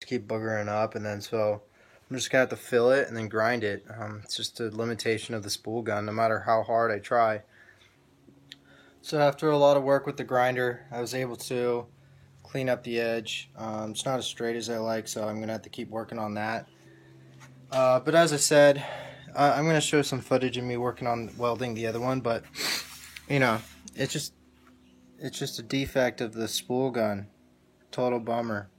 keep boogering up, and then so I'm just gonna have to fill it and then grind it. It's just a limitation of the spool gun, no matter how hard I try. So after a lot of work with the grinder, I was able to clean up the edge. It's not as straight as I like, so I'm gonna have to keep working on that. But as I said, I'm gonna show some footage of me working on welding the other one, but you know, it's just a defect of the spool gun. Total bummer.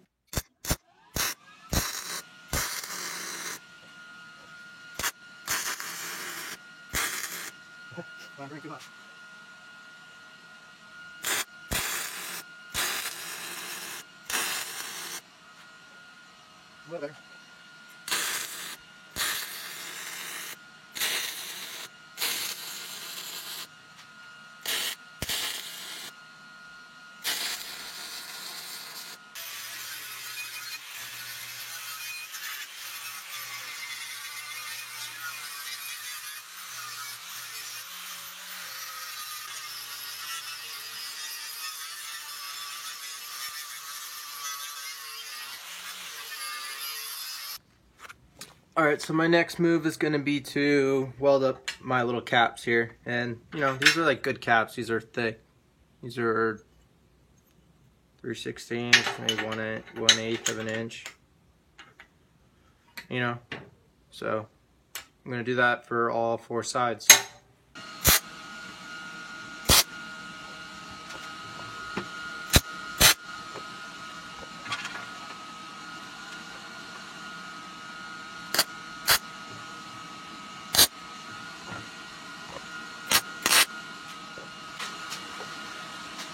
Alright, so my next move is going to be to weld up my little caps here. And, you know, these are like good caps. These are thick. These are 3/16, maybe 1/8 of an inch. You know, so I'm going to do that for all 4 sides.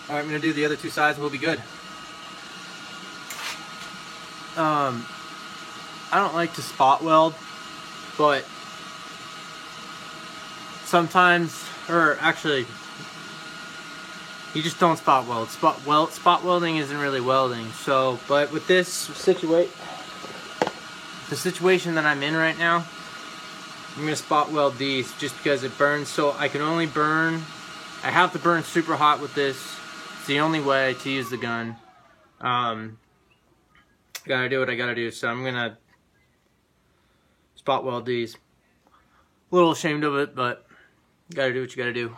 Alright, I'm going to do the other 2 sides and we'll be good. I don't like to spot weld, but sometimes, or actually, you just don't spot weld. Spot welding isn't really welding. So, but with this the situation that I'm in right now, I'm gonna spot weld these just because it burns. So I can only burn. I have to burn super hot with this. It's the only way to use the gun. Gotta do what I gotta do. So I'm gonna spot weld these. A little ashamed of it, but you gotta do what you gotta do.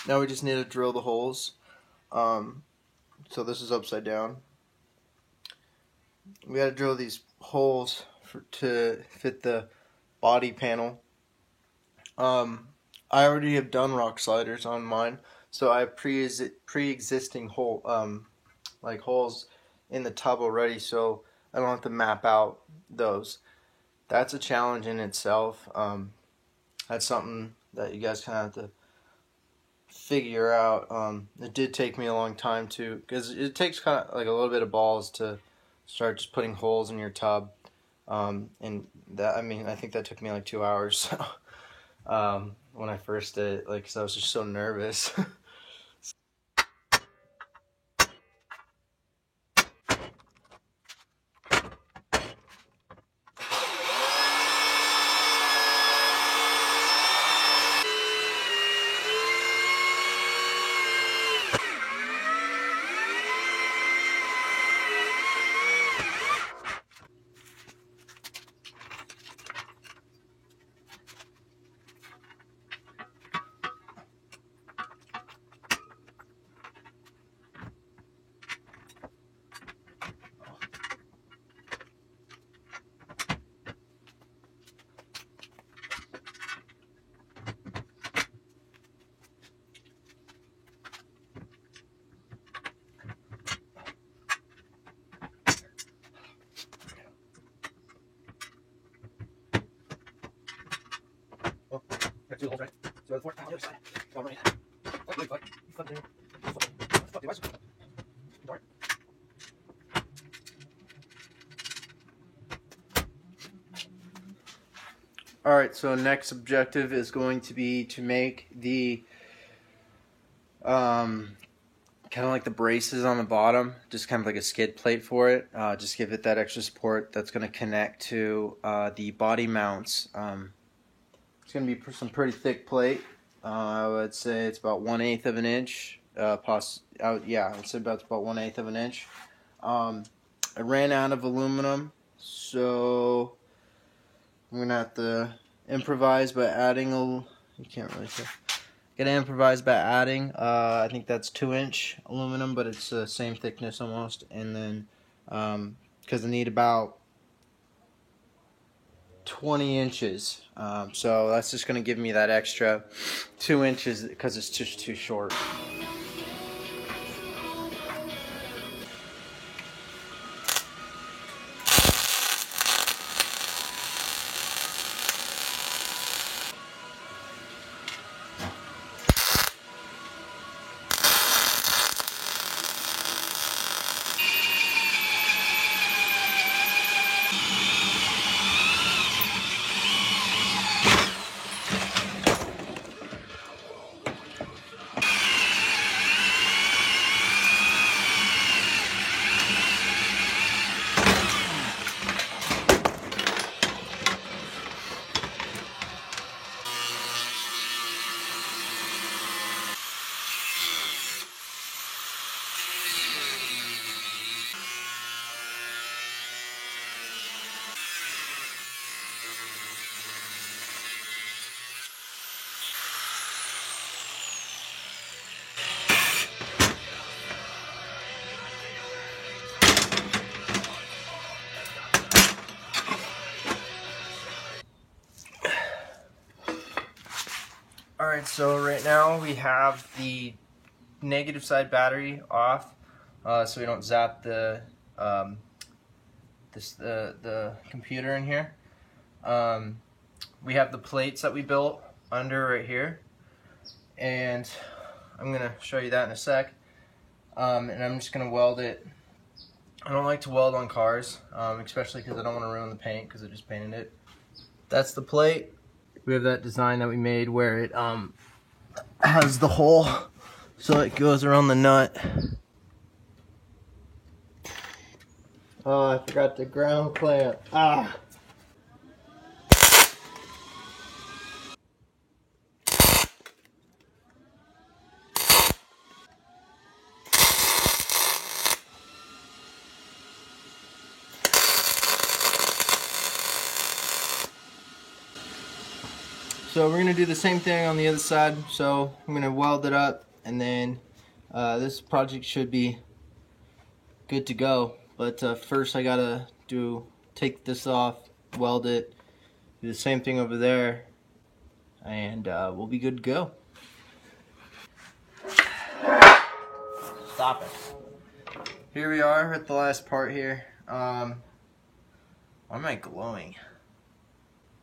Now we just need to drill the holes. So this is upside down. We got to drill these holes to fit the body panel. I already have done rock sliders on mine, so I have pre-existing like holes in the tub already, so I don't have to map out those. That's a challenge in itself. That's something that you guys kind of have to figure out. It did take me a long time to, because it takes kind of like a little bit of balls to start just putting holes in your tub, and that, I mean, I think that took me like 2 hours. When I first did it, like, 'cause I was just so nervous. two holes, right? So the on the other side. Go right. Oh, good, bud. You flip there. Flip the Dart. Alright, so next objective is going to be to make the kind of like the braces on the bottom, just kind of like a skid plate for it. Just give it that extra support that's going to connect to the body mounts. It's going to be some pretty thick plate. I would say it's about 1/8 of an inch. Yeah, I would say about 1/8 of an inch. I ran out of aluminum, so I'm going to have to improvise by adding you can't really see. Gonna improvise by adding, I think that's 2-inch aluminum, but it's the same thickness almost. And then, because I need about 20 inches, so that's just gonna give me that extra 2 inches because it's just too short. Alright, so right now we have the negative side battery off, so we don't zap the computer in here. We have the plates that we built under right here, and I'm going to show you that in a sec. And I'm just going to weld it. I don't like to weld on cars, especially because I don't want to ruin the paint because I just painted it. That's the plate. We have that design that we made where it has the hole so it goes around the nut. Oh, I forgot the ground clamp. Ah! So we're going to do the same thing on the other side. So I'm going to weld it up, and then this project should be good to go. But first I got to take this off, weld it, do the same thing over there, and we'll be good to go. Stop it. Here we are at the last part here. Why am I glowing?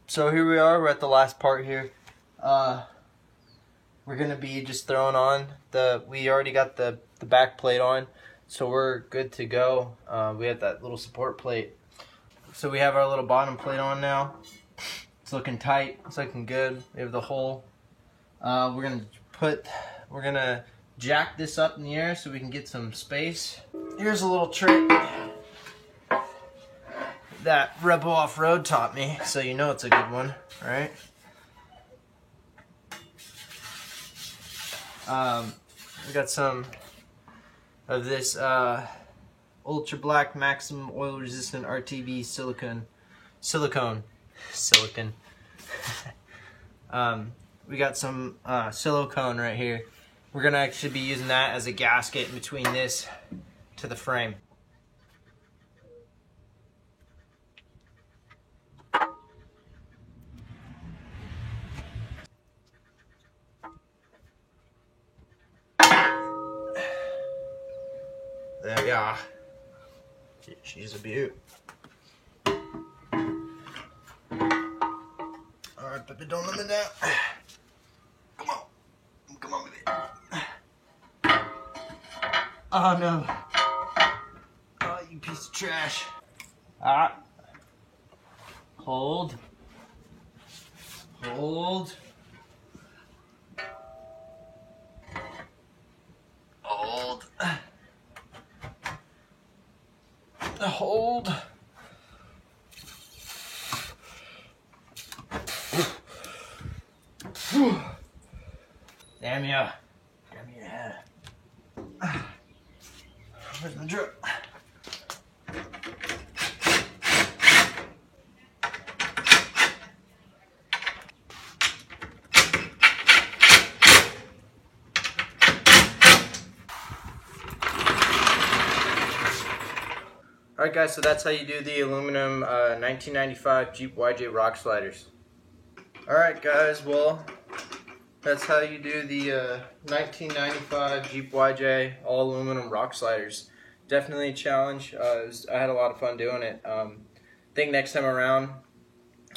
So here we are, we're at the last part here. We're gonna be just throwing on we already got the back plate on, so we're good to go. We have that little support plate. So we have our little bottom plate on now. It's looking tight, it's looking good. We have the hole. We're gonna jack this up in the air so we can get some space. Here's a little trick that Rebel Off-Road taught me, so you know it's a good one, right? We got some of this Ultra Black Maximum Oil Resistant RTV silicone. We got some silicone right here. We're gonna actually be using that as a gasket in between this to the frame. There we are. She's a beaut. Alright, Pippa, don't let me down. Oh no. Oh, you piece of trash. Hold. Hold. Hold. Hold. Damn you. Damn your head. Where's the drip? Alright guys, so that's how you do the aluminum 1995 Jeep YJ rock sliders. Alright guys, well, that's how you do the 1995 Jeep YJ all aluminum rock sliders. Definitely a challenge. I had a lot of fun doing it. I think next time around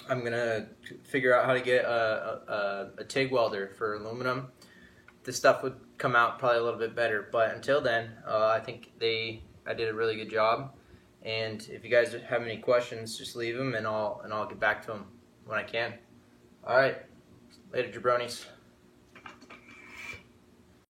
I'm going to figure out how to get a TIG welder for aluminum. This stuff would come out probably a little bit better, but until then, I think I did a really good job. And if you guys have any questions, just leave them and I'll get back to them when I can. All right, later, jabronis.